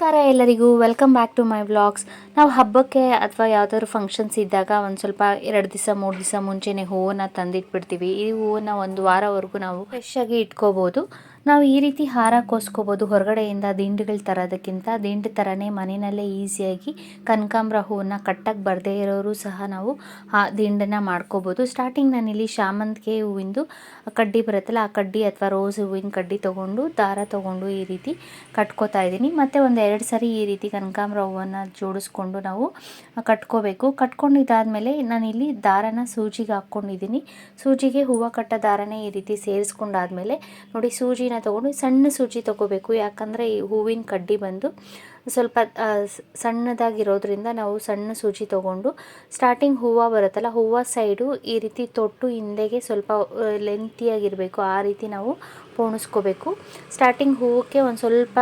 ನಮಸ್ಕಾರ ಎಲ್ಲರಿಗೂ, welcome back to my vlogs. ನಾವು ಹಬ್ಬಕ್ಕೆ ಅಥವಾ ಯಾವುದಾದ್ರು ಫಂಕ್ಷನ್ಸ್ ಇದ್ದಾಗ ಒಂದು ಸ್ವಲ್ಪ 2 ದಿವಸ 3 ದಿವಸ ಮುಂಚೆನೇ ಹೂವನ್ನು ತಂದಿಟ್ಬಿಡ್ತೀವಿ. ಈ ಹೂವನ್ನು ಒಂದು ವಾರವರೆಗೂ ನಾವು ಫ್ರೆಶ್ ಆಗಿ ಇಟ್ಕೋಬೋದು. ನಾವು ಈ ರೀತಿ ಹಾರ ಕೋಸ್ಕೋಬೋದು. ಹೊರಗಡೆಯಿಂದ ದಿಂಡುಗಳು ತರೋದಕ್ಕಿಂತ ದಿಂಡು ಥರನೇ ಮನೆಯಲ್ಲೇ ಈಸಿಯಾಗಿ ಕನಕಾಂಬರ ಹೂವನ್ನು ಕಟ್ಟಕ್ಕೆ ಬರದೇ ಇರೋರು ಸಹ ನಾವು ಆ ದಿಂಡನ್ನು ಮಾಡ್ಕೋಬೋದು. ಸ್ಟಾರ್ಟಿಂಗ್ ನಾನಿಲ್ಲಿ ಶಾಮಂತಿಗೆ ಹೂವಿಂದು ಕಡ್ಡಿ ಬರುತ್ತಲ್ಲ, ಆ ಕಡ್ಡಿ ಅಥವಾ ರೋಸ್ ಹೂವಿನ ಕಡ್ಡಿ ತೊಗೊಂಡು ದಾರ ತೊಗೊಂಡು ಈ ರೀತಿ ಕಟ್ಕೋತಾ ಇದ್ದೀನಿ. ಮತ್ತು ಒಂದು 2 ಸರಿ ಈ ರೀತಿ ಕನಕಾಂಬರ ಹೂವನ್ನು ಜೋಡಿಸ್ಕೊಂಡು ನಾವು ಕಟ್ಕೋಬೇಕು. ಕಟ್ಕೊಂಡಿದ್ದಾದಮೇಲೆ ನಾನಿಲ್ಲಿ ದಾರನ ಸೂಜಿಗೆ ಹಾಕ್ಕೊಂಡಿದ್ದೀನಿ. ಸೂಜಿಗೆ ಹೂವು ಕಟ್ಟೋ ದಾರನೇ ಈ ರೀತಿ ಸೇರಿಸ್ಕೊಂಡಾದ್ಮೇಲೆ ನೋಡಿ, ಸೂಜಿನ ತೊಗೊಂಡು ಸಣ್ಣ ಸೂಜಿ ತೊಗೋಬೇಕು. ಯಾಕಂದರೆ ಈ ಹೂವಿನ ಕಡ್ಡಿ ಬಂದು ಸ್ವಲ್ಪ ಸಣ್ಣದಾಗಿರೋದ್ರಿಂದ ನಾವು ಸಣ್ಣ ಸೂಜಿ ತೊಗೊಂಡು ಸ್ಟಾರ್ಟಿಂಗ್ ಹೂವು ಬರುತ್ತಲ್ಲ, ಹೂವು ಸೈಡು ಈ ರೀತಿ ತೊಟ್ಟು ಹಿಂದೆಗೆ ಸ್ವಲ್ಪ ಲೆಂತಿಯಾಗಿರಬೇಕು. ಆ ರೀತಿ ನಾವು ಪೋಣಿಸ್ಕೋಬೇಕು. ಸ್ಟಾರ್ಟಿಂಗ್ ಹೂವಕ್ಕೆ ಒಂದು ಸ್ವಲ್ಪ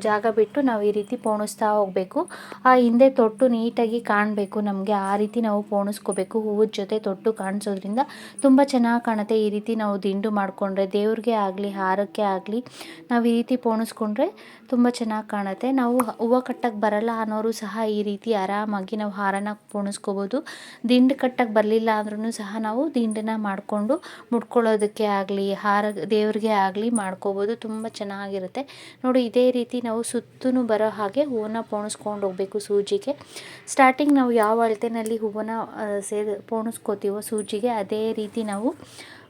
ಜಾಗ ಬಿಟ್ಟು ನಾವು ಈ ರೀತಿ ಪೋಣಿಸ್ತಾ ಹೋಗಬೇಕು. ಆ ಹಿಂದೆ ತೊಟ್ಟು ನೀಟಾಗಿ ಕಾಣಬೇಕು ನಮಗೆ, ಆ ರೀತಿ ನಾವು ಪೋಣಿಸ್ಕೋಬೇಕು. ಹೂವದ ಜೊತೆ ತೊಟ್ಟು ಕಾಣಿಸೋದ್ರಿಂದ ತುಂಬ ಚೆನ್ನಾಗಿ ಕಾಣುತ್ತೆ. ಈ ರೀತಿ ನಾವು ದಿಂಡು ಮಾಡಿಕೊಂಡ್ರೆ, ದೇವ್ರಿಗೆ ಆಗಲಿ ಹಾರಕ್ಕೆ ಆಗಲಿ ನಾವು ಈ ರೀತಿ ಪೋಣಿಸ್ಕೊಂಡ್ರೆ ತುಂಬ ಚೆನ್ನಾಗಿ ಕಾಣುತ್ತೆ. ನಾವು ಹೂವು ಕಟ್ಟಕ್ಕೆ ಬರಲ್ಲ ಅನ್ನೋರು ಸಹ ಈ ರೀತಿ ಆರಾಮಾಗಿ ನಾವು ಹಾರನ ಪೋಣಿಸ್ಕೋಬೋದು. ದಿಂಡು ಕಟ್ಟಕ್ಕೆ ಬರಲಿಲ್ಲ ಅಂದ್ರೂ ಸಹ ನಾವು ದಿಂಡನ್ನು ಮಾಡಿಕೊಂಡು ಮುಡ್ಕೊಳ್ಳೋದಕ್ಕೆ ಆಗಲಿ ದೇವ್ರಿಗೆ ಆಗಲಿ ಮಾಡ್ಕೋಬೋದು. ತುಂಬ ಚೆನ್ನಾಗಿರುತ್ತೆ ನೋಡಿ. ಇದೇ ರೀತಿ ನಾವು ಸುತ್ತೂ ಬರೋ ಹಾಗೆ ಹೂವನ್ನು ಪೋಣಿಸ್ಕೊಂಡು ಹೋಗಬೇಕು ಸೂಜಿಗೆ. ಸ್ಟಾರ್ಟಿಂಗ್ ನಾವು ಯಾವ ಅಳತೆನಲ್ಲಿ ಹೂವನ್ನು ಪೋಣಿಸ್ಕೋತೀವೋ ಸೂಜಿಗೆ, ಅದೇ ರೀತಿ ನಾವು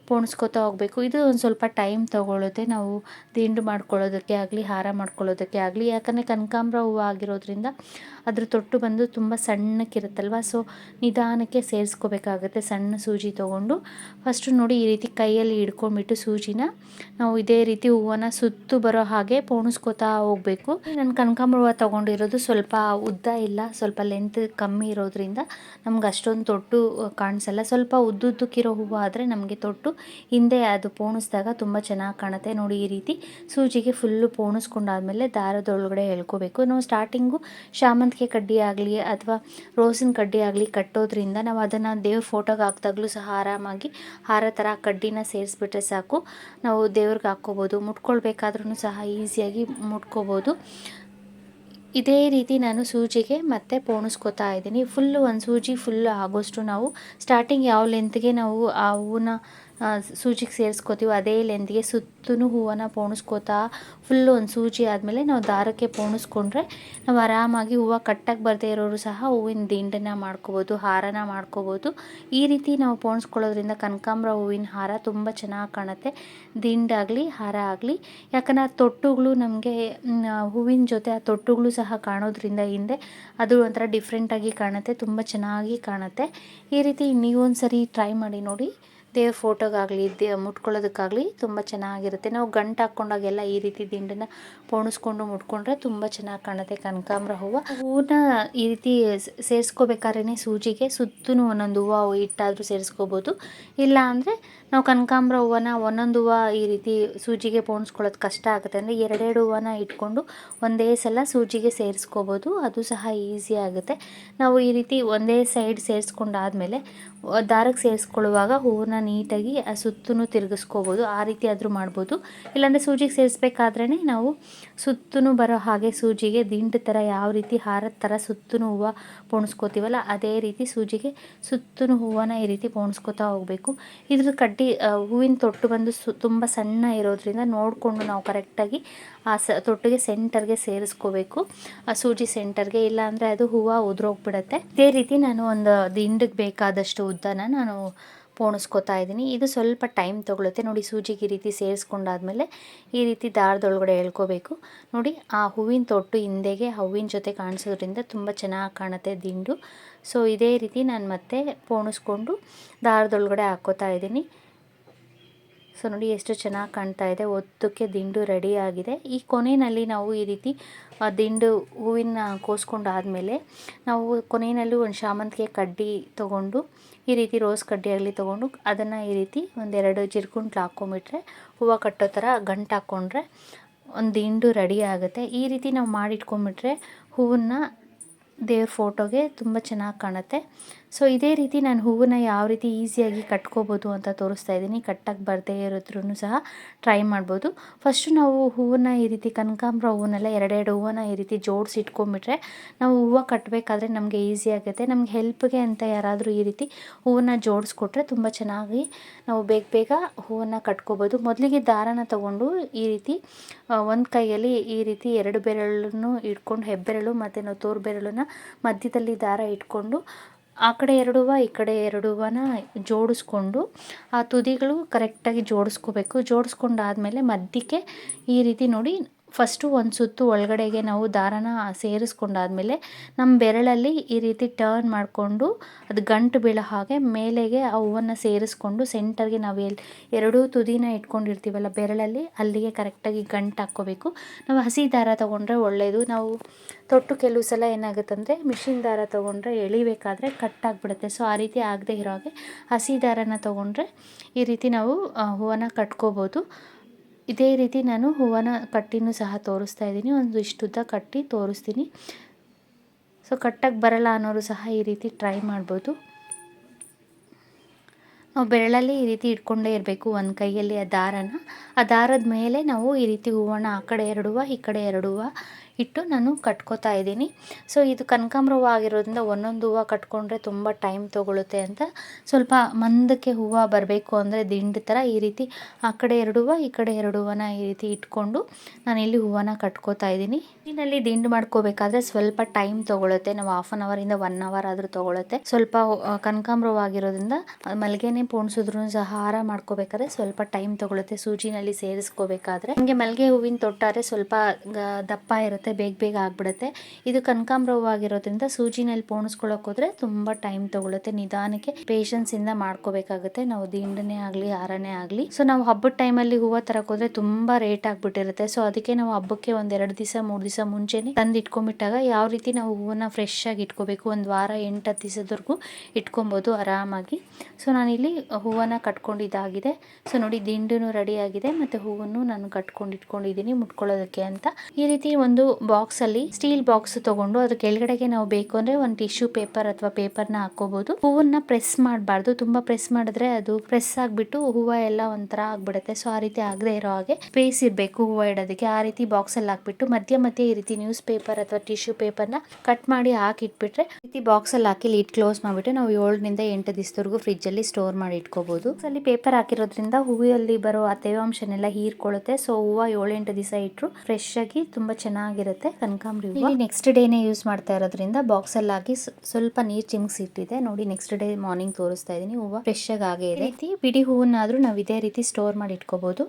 ಪೋಣಿಸ್ಕೋತಾ ಹೋಗಬೇಕು. ಇದು ಒಂದು ಸ್ವಲ್ಪ ಟೈಮ್ ತೊಗೊಳುತ್ತೆ ನಾವು ದಿಂಡು ಮಾಡ್ಕೊಳ್ಳೋದಕ್ಕೆ ಆಗಲಿ ಹಾರ ಮಾಡ್ಕೊಳ್ಳೋದಕ್ಕೆ ಆಗಲಿ. ಯಾಕಂದರೆ ಕನಕಾಂಬರ ಹೂವು ಆಗಿರೋದ್ರಿಂದ ಅದ್ರ ತೊಟ್ಟು ಬಂದು ತುಂಬ ಸಣ್ಣಕ್ಕಿರುತ್ತಲ್ವ, ಸೊ ನಿಧಾನಕ್ಕೆ ಸೇರಿಸ್ಕೋಬೇಕಾಗುತ್ತೆ. ಸಣ್ಣ ಸೂಜಿ ತೊಗೊಂಡು ಫಸ್ಟು ನೋಡಿ ಈ ರೀತಿ ಕೈಯಲ್ಲಿ ಹಿಡ್ಕೊಂಡ್ಬಿಟ್ಟು ಸೂಜಿನ ನಾವು ಇದೇ ರೀತಿ ಹೂವನ್ನು ಸುತ್ತು ಬರೋ ಹಾಗೆ ಪೋಣಿಸ್ಕೋತಾ ಹೋಗಬೇಕು. ನಾನು ಕನಕಾಂಬರ ಹೂವು ತೊಗೊಂಡಿರೋದು ಸ್ವಲ್ಪ ಉದ್ದ ಇಲ್ಲ, ಸ್ವಲ್ಪ ಲೆಂತ್ ಕಮ್ಮಿ ಇರೋದ್ರಿಂದ ನಮ್ಗೆ ಅಷ್ಟೊಂದು ತೊಟ್ಟು ಕಾಣಿಸಲ್ಲ. ಸ್ವಲ್ಪ ಉದ್ದುದ್ದಕ್ಕಿರೋ ಹೂವು ಆದರೆ ನಮಗೆ ತೊಟ್ಟು ಹಿಂದೆ ಅದು ಪೋಣಿಸಿದಾಗ ತುಂಬ ಚೆನ್ನಾಗಿ ಕಾಣುತ್ತೆ ನೋಡಿ. ಈ ರೀತಿ ಸೂಜಿಗೆ ಫುಲ್ಲು ಪೋಣಿಸ್ಕೊಂಡಾದ್ಮೇಲೆ ದಾರದೊಳಗಡೆ ಎಳ್ಕೋಬೇಕು. ನಾವು ಸ್ಟಾರ್ಟಿಂಗು ಶಾಮಂತಿಗೆ ಕಡ್ಡಿ ಆಗಲಿ ಅಥವಾ ರೋಸಿನ ಕಡ್ಡಿ ಆಗಲಿ ಕಟ್ಟೋದ್ರಿಂದ ನಾವು ಅದನ್ನು ದೇವ್ರ ಫೋಟೋಗೆ ಹಾಕಿದಾಗಲೂ ಸಹ ಆರಾಮಾಗಿ ಹಾರ ಥರ ಕಡ್ಡಿನ ಸೇರಿಸ್ಬಿಟ್ರೆ ಸಾಕು, ನಾವು ದೇವ್ರಿಗೆ ಹಾಕ್ಕೋಬೋದು. ಮುಟ್ಕೊಳ್ಬೇಕಾದ್ರೂ ಸಹ ಈಸಿಯಾಗಿ ಮುಟ್ಕೋಬೋದು. ಇದೇ ರೀತಿ ನಾನು ಸೂಜಿಗೆ ಮತ್ತೆ ಪೋಣಿಸ್ಕೋತಾ ಇದ್ದೀನಿ. ಫುಲ್ಲು ಒಂದು ಸೂಜಿ ಫುಲ್ಲು ಆಗೋಷ್ಟು ನಾವು ಸ್ಟಾರ್ಟಿಂಗ್ ಯಾವ ಲೆಂತ್ಗೆ ನಾವು ಆ ಹೂವನ್ನ ಸೂಜಿಗೆ ಸೇರಿಸ್ಕೋತೀವೋ ಅದೇ ಲೆಂತ್ಗೆ ಸುತ್ತೂ ಹೂವನ್ನು ಪೋಣಿಸ್ಕೋತಾ ಫುಲ್ಲು ಒಂದು ಸೂಜಿ ಆದಮೇಲೆ ನಾವು ದಾರಕ್ಕೆ ಪೋಣಿಸ್ಕೊಂಡ್ರೆ ನಾವು ಆರಾಮಾಗಿ ಹೂವು ಕಟ್ಟಕ್ಕೆ ಬರದೇ ಇರೋರು ಸಹ ಹೂವಿನ ದಿಂಡನ್ನು ಮಾಡ್ಕೋಬೋದು, ಹಾರನ ಮಾಡ್ಕೋಬೋದು. ಈ ರೀತಿ ನಾವು ಪೋಣಿಸ್ಕೊಳ್ಳೋದ್ರಿಂದ ಕನಕಾಂಬರ ಹೂವಿನ ಹಾರ ತುಂಬ ಚೆನ್ನಾಗಿ ಕಾಣುತ್ತೆ, ದಿಂಡಾಗಲಿ ಹಾರ ಆಗಲಿ. ಯಾಕಂದರೆ ಆ ತೊಟ್ಟುಗಳು ನಮಗೆ ಹೂವಿನ ಜೊತೆ ಆ ತೊಟ್ಟುಗಳು ಸಹ ಕಾಣೋದ್ರಿಂದ ಹಿಂದೆ ಅದು ಒಂಥರ ಡಿಫ್ರೆಂಟಾಗಿ ಕಾಣುತ್ತೆ, ತುಂಬ ಚೆನ್ನಾಗಿ ಕಾಣುತ್ತೆ. ಈ ರೀತಿ ನೀವೊಂದು ಸರಿ ಟ್ರೈ ಮಾಡಿ ನೋಡಿ. ದೇವ್ರ ಫೋಟೋಗಾಗಲಿ ಮುಟ್ಕೊಳ್ಳೋದಕ್ಕಾಗಲಿ ತುಂಬ ಚೆನ್ನಾಗಿರುತ್ತೆ. ನಾವು ಗಂಟು ಹಾಕ್ಕೊಂಡಾಗೆಲ್ಲ ಈ ರೀತಿ ದಿಂಡನ್ನು ಪೋಣಿಸ್ಕೊಂಡು ಮುಟ್ಕೊಂಡ್ರೆ ತುಂಬ ಚೆನ್ನಾಗಿ ಕಾಣುತ್ತೆ ಕನಕಾಂಬರ ಹೂವನ್ನ ಈ ರೀತಿ ಸೇರಿಸ್ಕೋಬೇಕಾದ್ರೆ ಸೂಜಿಗೆ ಸುತ್ತೂ ಒಂದೊಂದು ಹೂವು ಇಟ್ಟಾದರೂ ಸೇರಿಸ್ಕೋಬೋದು. ಇಲ್ಲ ಅಂದರೆ ನಾವು ಕನಕಾಂಬರ ಹೂವನ್ನು ಒಂದೊಂದು ಹೂವು ಈ ರೀತಿ ಸೂಜಿಗೆ ಪೋಣಿಸ್ಕೊಳ್ಳೋದು ಕಷ್ಟ ಆಗುತ್ತೆ ಅಂದರೆ 2 ಹೂವನ್ನು ಇಟ್ಕೊಂಡು ಒಂದೇ ಸಲ ಸೂಜಿಗೆ ಸೇರಿಸ್ಕೋಬೋದು, ಅದು ಸಹ ಈಸಿ ಆಗುತ್ತೆ. ನಾವು ಈ ರೀತಿ ಒಂದೇ ಸೈಡ್ ಸೇರಿಸ್ಕೊಂಡಾದ್ಮೇಲೆ ದಾರಕ್ಕೆ ಸೇರಿಸ್ಕೊಳ್ಳುವಾಗ ಹೂವನ್ನ ನೀಟಾಗಿ ಸುತ್ತೂ ತಿರುಗಿಸ್ಕೋಬೋದು. ಆ ರೀತಿ ಆದರೂ ಮಾಡ್ಬೋದು. ಇಲ್ಲಾಂದರೆ ಸೂಜಿಗೆ ಸೇರಿಸ್ಬೇಕಾದ್ರೇ ನಾವು ಸುತ್ತೂ ಬರೋ ಹಾಗೆ ಸೂಜಿಗೆ ದಿಂಡು ಥರ ಯಾವ ರೀತಿ ಹಾರದ ಥರ ಸುತ್ತೂ ಹೂವು ಪೋಣಿಸ್ಕೋತೀವಲ್ಲ ಅದೇ ರೀತಿ ಸೂಜಿಗೆ ಸುತ್ತೂ ಹೂವನ್ನು ಈ ರೀತಿ ಪೋಣಿಸ್ಕೋತಾ ಹೋಗಬೇಕು. ಇದ್ರ ಕಡ್ಡಿ ಹೂವಿನ ತೊಟ್ಟು ಬಂದು ತುಂಬ ಸಣ್ಣ ಇರೋದ್ರಿಂದ ನೋಡಿಕೊಂಡು ನಾವು ಕರೆಕ್ಟಾಗಿ ಆ ತೊಟ್ಟಿಗೆ ಸೆಂಟರ್ಗೆ ಸೇರಿಸ್ಕೋಬೇಕು, ಆ ಸೂಜಿ ಸೆಂಟರ್ಗೆ. ಇಲ್ಲಾಂದರೆ ಅದು ಹೂವು ಉದುರೋಗ್ಬಿಡುತ್ತೆ. ಇದೇ ರೀತಿ ನಾನು ಒಂದು ದಿಂಡಿಗೆ ಬೇಕಾದಷ್ಟು ಉದ್ದನ ನಾನು ಪೋಣಿಸ್ಕೋತಾ ಇದ್ದೀನಿ. ಇದು ಸ್ವಲ್ಪ ಟೈಮ್ ತೊಗೊಳುತ್ತೆ ನೋಡಿ. ಸೂಜಿಗೆ ಈ ರೀತಿ ಸೇರಿಸ್ಕೊಂಡಾದ್ಮೇಲೆ ಈ ರೀತಿ ದಾರದೊಳಗಡೆ ಎಳ್ಕೋಬೇಕು ನೋಡಿ. ಆ ಹೂವಿನ ತೊಟ್ಟು ಹಿಂದೆಗೆ ಹೂವಿನ ಜೊತೆ ಕಾಣಿಸೋದ್ರಿಂದ ತುಂಬ ಚೆನ್ನಾಗಿ ಕಾಣುತ್ತೆ ದಿಂಡು. ಸೊ ಇದೇ ರೀತಿ ನಾನು ಮತ್ತೆ ಪೋಣಿಸ್ಕೊಂಡು ದಾರದೊಳಗಡೆ ಹಾಕ್ಕೋತಾ ಇದ್ದೀನಿ. ಸೊ ನೋಡಿ ಎಷ್ಟು ಚೆನ್ನಾಗಿ ಕಾಣ್ತಾ ಇದೆ. ಒತ್ತಕ್ಕೆ ದಿಂಡು ರೆಡಿ ಆಗಿದೆ. ಈ ಕೊನೆಯಲ್ಲಿ ನಾವು ಈ ರೀತಿ ದಿಂಡು ಹೂವಿನ ಕೋಸ್ಕೊಂಡಾದ್ಮೇಲೆ ನಾವು ಕೊನೆಯಲ್ಲೂ ಒಂದು ಶಾಮಂತಿಗೆ ಕಡ್ಡಿ ತೊಗೊಂಡು ಈ ರೀತಿ ರೋಸ್ ಕಡ್ಡಿ ಆಗಲಿ ತೊಗೊಂಡು ಅದನ್ನು ಈ ರೀತಿ 1-2 ಜಿರ್ಕುಂಟ್ಲು ಹಾಕ್ಕೊಂಬಿಟ್ರೆ ಹೂವು ಕಟ್ಟೋ ಥರ ಗಂಟು ಹಾಕ್ಕೊಂಡ್ರೆ ಒಂದು ದಿಂಡು ರೆಡಿ ಆಗುತ್ತೆ. ಈ ರೀತಿ ನಾವು ಮಾಡಿಟ್ಕೊಂಬಿಟ್ರೆ ಹೂವನ್ನು ದೇವ್ರ ಫೋಟೋಗೆ ತುಂಬ ಚೆನ್ನಾಗಿ ಕಾಣುತ್ತೆ. ಸೊ ಇದೇ ರೀತಿ ನಾನು ಹೂವನ್ನ ಯಾವ ರೀತಿ ಈಸಿಯಾಗಿ ಕಟ್ಕೋಬೋದು ಅಂತ ತೋರಿಸ್ತಾ ಇದ್ದೀನಿ. ಕಟ್ಟಕ್ಕೆ ಬರದೇ ಇರೋದ್ರೂ ಸಹ ಟ್ರೈ ಮಾಡ್ಬೋದು. ಫಸ್ಟು ನಾವು ಹೂವನ್ನ ಈ ರೀತಿ ಕನಕಾಂಬರ ಹೂವನ್ನೆಲ್ಲ ಎರಡೆರಡು ಹೂವನ್ನ ಈ ರೀತಿ ಜೋಡಿಸಿ ಇಟ್ಕೊಂಡ್ಬಿಟ್ರೆ ನಾವು ಹೂವು ಕಟ್ಟಬೇಕಾದ್ರೆ ನಮಗೆ ಈಸಿ ಆಗುತ್ತೆ. ನಮ್ಗೆ ಹೆಲ್ಪ್ಗೆ ಅಂತ ಯಾರಾದರೂ ಈ ರೀತಿ ಹೂವನ್ನ ಜೋಡಿಸ್ಕೊಟ್ರೆ ತುಂಬ ಚೆನ್ನಾಗಿ ನಾವು ಬೇಗ ಹೂವನ್ನ ಕಟ್ಕೋಬೋದು. ಮೊದಲಿಗೆ ದಾರನ ತಗೊಂಡು ಈ ರೀತಿ ಒಂದು ಕೈಯಲ್ಲಿ ಈ ರೀತಿ ಎರಡು ಬೆರಳನ್ನು ಇಟ್ಕೊಂಡು, ಹೆಬ್ಬೆರಳು ಮತ್ತು ನಾವು ತೋರು ಬೆರಳನ್ನ ಮಧ್ಯದಲ್ಲಿ ದಾರ ಇಟ್ಕೊಂಡು ಆ ಕಡೆ ಎರಡು ಹೂವು ಈ ಕಡೆ ಎರಡು ಹೂವನ್ನ ಜೋಡಿಸ್ಕೊಂಡು ಆ ತುದಿಗಳು ಕರೆಕ್ಟಾಗಿ ಜೋಡಿಸ್ಕೋಬೇಕು. ಜೋಡಿಸ್ಕೊಂಡಾದಮೇಲೆ ಮಧ್ಯಕ್ಕೆ ಈ ರೀತಿ ನೋಡಿ ಫಸ್ಟು ಒಂದು ಸುತ್ತು ಒಳಗಡೆಗೆ ನಾವು ದಾರನ ಸೇರಿಸ್ಕೊಂಡಾದಮೇಲೆ ನಮ್ಮ ಬೆರಳಲ್ಲಿ ಈ ರೀತಿ ಟರ್ನ್ ಮಾಡಿಕೊಂಡು ಅದು ಗಂಟು ಬೀಳೋ ಹಾಗೆ ಮೇಲೆಗೆ ಆ ಹೂವನ್ನು ಸೇರಿಸ್ಕೊಂಡು ಸೆಂಟರ್ಗೆ ನಾವು ಎರಡೂ ತುದಿನ ಇಟ್ಕೊಂಡಿರ್ತೀವಲ್ಲ ಬೆರಳಲ್ಲಿ, ಅಲ್ಲಿಗೆ ಕರೆಕ್ಟಾಗಿ ಗಂಟು ಹಾಕ್ಕೋಬೇಕು. ನಾವು ಹಸಿ ದಾರ ತೊಗೊಂಡ್ರೆ ಒಳ್ಳೆಯದು. ನಾವು ತೊಟ್ಟು ಕೆಲವು ಸಲ ಏನಾಗುತ್ತಂದರೆ ಮಿಷಿನ್ ದಾರ ತೊಗೊಂಡ್ರೆ ಎಳಿಬೇಕಾದ್ರೆ ಕಟ್ಟಾಗಿಬಿಡುತ್ತೆ. ಸೊ ಆ ರೀತಿ ಆಗದೆ ಇರೋ ಹಾಗೆ ಹಸಿ ದಾರನ ತೊಗೊಂಡ್ರೆ ಈ ರೀತಿ ನಾವು ಹೂವನ್ನು ಕಟ್ಕೋಬೋದು. ಇದೇ ರೀತಿ ನಾನು ಹೂವನ್ನು ಕಟ್ಟಿನೂ ಸಹ ತೋರಿಸ್ತಾ ಇದ್ದೀನಿ. ಒಂದು ಇಷ್ಟುದ್ದ ಕಟ್ಟಿ ತೋರಿಸ್ತೀನಿ. ಸೊ ಕಟ್ಟಕ್ಕೆ ಬರಲ್ಲ ಅನ್ನೋರು ಸಹ ಈ ರೀತಿ ಟ್ರೈ ಮಾಡ್ಬೋದು. ನಾವು ಬೆರಳಲ್ಲಿ ಈ ರೀತಿ ಇಟ್ಕೊಂಡೇ ಇರಬೇಕು ಒಂದು ಕೈಯಲ್ಲಿ ಆ ದಾರದ ಮೇಲೆ ನಾವು ಈ ರೀತಿ ಹೂವನ್ನು ಆ ಕಡೆ ಎರಡು ಹೂವು ಈ ಕಡೆ ಎರಡು ಹೂವು ಇಟ್ಟು ನಾನು ಕಟ್ಕೋತಾ ಇದ್ದೀನಿ. ಸೊ ಇದು ಕನಕಾಂಬರ ಹೂವು ಆಗಿರೋದ್ರಿಂದ ಒಂದೊಂದು ಹೂವು ಕಟ್ಕೊಂಡ್ರೆ ತುಂಬ ಟೈಮ್ ತೊಗೊಳುತ್ತೆ ಅಂತ ಸ್ವಲ್ಪ ಮಂದಕ್ಕೆ ಹೂವು ಬರಬೇಕು ಅಂದರೆ ದಿಂಡು ಥರ ಈ ರೀತಿ ಆ ಕಡೆ ಎರಡು ಹೂವು ಈ ಕಡೆ ಎರಡು ಹೂವನ್ನ ಈ ರೀತಿ ಇಟ್ಕೊಂಡು ನಾನು ಇಲ್ಲಿ ಹೂವನ್ನು ಕಟ್ಕೋತಾ ಇದ್ದೀನಿ. ಇದರಲ್ಲಿ ದಿಂಡು ಮಾಡ್ಕೋಬೇಕಾದ್ರೆ ಸ್ವಲ್ಪ ಟೈಮ್ ತೊಗೊಳುತ್ತೆ. ನಾವು 1/2 ಅವರಿಂದ 1 ಅವರ್ ಆದರೂ ತೊಗೊಳುತ್ತೆ. ಸ್ವಲ್ಪ ಕನಕಾಂಬರ ಹೂವು ಆಗಿರೋದ್ರಿಂದ ಮಲ್ಲಿಗೆನೇ ಪೋಣಿಸಿದ್ರು ಸಹ ಹಾರ ಮಾಡ್ಕೋಬೇಕಾದ್ರೆ ಸ್ವಲ್ಪ ಟೈಮ್ ತೊಗೊಳುತ್ತೆ. ಸೂಜಿನಲ್ಲಿ ಸೇರಿಸ್ಕೋಬೇಕಾದ್ರೆ ನಮಗೆ ಮಲ್ಲಿಗೆ ಹೂವಿನ ತೊಟ್ಟಾರೆ ಸ್ವಲ್ಪ ದಪ್ಪ ಇರುತ್ತೆ, ಬೇಗ ಆಗಿಬಿಡುತ್ತೆ. ಇದು ಕನಕಾಂಬರ ಹೂವು ಆಗಿರೋದ್ರಿಂದ ಸೂಜಿನಲ್ಲಿ ಪೋಣಿಸ್ಕೊಳ್ಳೋಕೆ ಹೋದರೆ ತುಂಬ ಟೈಮ್ ತೊಗೊಳುತ್ತೆ. ನಿಧಾನಕ್ಕೆ ಪೇಷನ್ಸಿಂದ ಮಾಡ್ಕೋಬೇಕಾಗುತ್ತೆ. ನಾವು ದಿಂಡನೇ ಆಗಲಿ ಹಾರನೇ ಆಗಲಿ. ಸೊ ನಾವು ಹಬ್ಬದ ಟೈಮಲ್ಲಿ ಹೂವು ತರಕ್ಕೆ ಹೋದರೆ ತುಂಬ ರೇಟ್ ಆಗಿಬಿಟ್ಟಿರುತ್ತೆ. ಸೊ ಅದಕ್ಕೆ ನಾವು ಹಬ್ಬಕ್ಕೆ ಒಂದು 2 ದಿವಸ 3 ದಿವಸ ಮುಂಚೆನೇ ತಂದು ಇಟ್ಕೊಂಡ್ಬಿಟ್ಟಾಗ ಯಾವ ರೀತಿ ನಾವು ಹೂವನ್ನ ಫ್ರೆಶ್ ಆಗಿ ಇಟ್ಕೋಬೇಕು, ಒಂದು ವಾರ 8-10 ದಿವಸದವರೆಗೂ ಇಟ್ಕೊಬೋದು ಆರಾಮಾಗಿ. ಸೊ ನಾನಿಲ್ಲಿ ಹೂವನ್ನು ಕಟ್ಕೊಂಡಿದ್ದಾಗಿದೆ. ಸೊ ನೋಡಿ ದಿಂಡೂ ರೆಡಿ ಆಗಿದೆ ಮತ್ತು ಹೂವನ್ನು ನಾನು ಕಟ್ಕೊಂಡು ಇಟ್ಕೊಂಡಿದ್ದೀನಿ ಮುಟ್ಕೊಳ್ಳೋದಕ್ಕೆ ಅಂತ. ಈ ರೀತಿ ಒಂದು ಬಾಕ್ಸಲ್ಲಿ ಸ್ಟೀಲ್ ಬಾಕ್ಸ್ ತಗೊಂಡು ಅದ್ರ ಕೆಳಗಡೆಗೆ ನಾವು ಬೇಕು ಅಂದರೆ ಒಂದು ಟಿಶ್ಯೂ ಪೇಪರ್ ಅಥವಾ ಪೇಪರ್ನ ಹಾಕೋಬಹುದು. ಹೂವನ್ನ ಪ್ರೆಸ್ ಮಾಡಬಾರ್ದು. ತುಂಬ ಪ್ರೆಸ್ ಮಾಡಿದ್ರೆ ಅದು ಪ್ರೆಸ್ ಆಗಿಬಿಟ್ಟು ಹೂವು ಎಲ್ಲ ಒಂಥರ ಆಗ್ಬಿಡುತ್ತೆ. ಸೊ ಆ ರೀತಿ ಆಗದೆ ಇರೋ ಹಾಗೆ ಸ್ಪೇಸ್ ಇರಬೇಕು ಹೂವು ಇಡೋದಕ್ಕೆ. ಆ ರೀತಿ ಬಾಕ್ಸಲ್ಲಿ ಹಾಕ್ಬಿಟ್ಟು ಮಧ್ಯೆ ಈ ರೀತಿ ನ್ಯೂಸ್ ಪೇಪರ್ ಅಥವಾ ಟಿಶ್ಯೂ ಪೇಪರ್ನ ಕಟ್ ಮಾಡಿ ಹಾಕಿಟ್ಬಿಟ್ರೆ ಈ ರೀತಿ ಬಾಕ್ಸಲ್ಲಿ ಹಾಕಿ ಲಿಡ್ ಕ್ಲೋಸ್ ಮಾಡಿಬಿಟ್ಟು ನಾವು 7ರಿಂದ 8 ದಿವಸದವರೆಗೂ ಫ್ರಿಜ್ಜಲ್ಲಿ ಸ್ಟೋರ್ ಮಾಡಿ ಇಟ್ಕೋಬಹುದು. ಅಲ್ಲಿ ಪೇಪರ್ ಹಾಕಿರೋದ್ರಿಂದ ಹೂವಲ್ಲಿ ಬರೋ ಆ ತೇವಾಂಶನೆಲ್ಲ ಹೀರ್ಕೊಳ್ಳುತ್ತೆ. ಸೊ ಹೂವು 7-8 ದಿವಸ ಇಟ್ಟರು ಫ್ರೆಶ್ ಆಗಿ ತುಂಬ ಚೆನ್ನಾಗಿರುತ್ತೆ ಕನಕಾಂಬರಿ ಹೂವು. ನೆಕ್ಸ್ಟ್ ಡೇನೇ ಯೂಸ್ ಮಾಡ್ತಾ ಇರೋದ್ರಿಂದ ಬಾಕ್ಸಲ್ಲಿ ಹಾಕಿ ಸ್ವಲ್ಪ ನೀರು ಚಿಮ್ಸಿ ಇಟ್ಟಿದೆ. ನೋಡಿ ನೆಕ್ಸ್ಟ್ ಡೇ ಮಾರ್ನಿಂಗ್ ತೋರಿಸ್ತಾ ಇದ್ದೀನಿ. ಹೂವು ಫ್ರೆಶ್ ಆಗಿ ಇದೆ. ಬಿಡಿ ಹೂವನ್ನಾದ್ರೂ ನಾವು ಇದೇ ರೀತಿ ಸ್ಟೋರ್ ಮಾಡಿ ಇಟ್ಕೋಬಹುದು.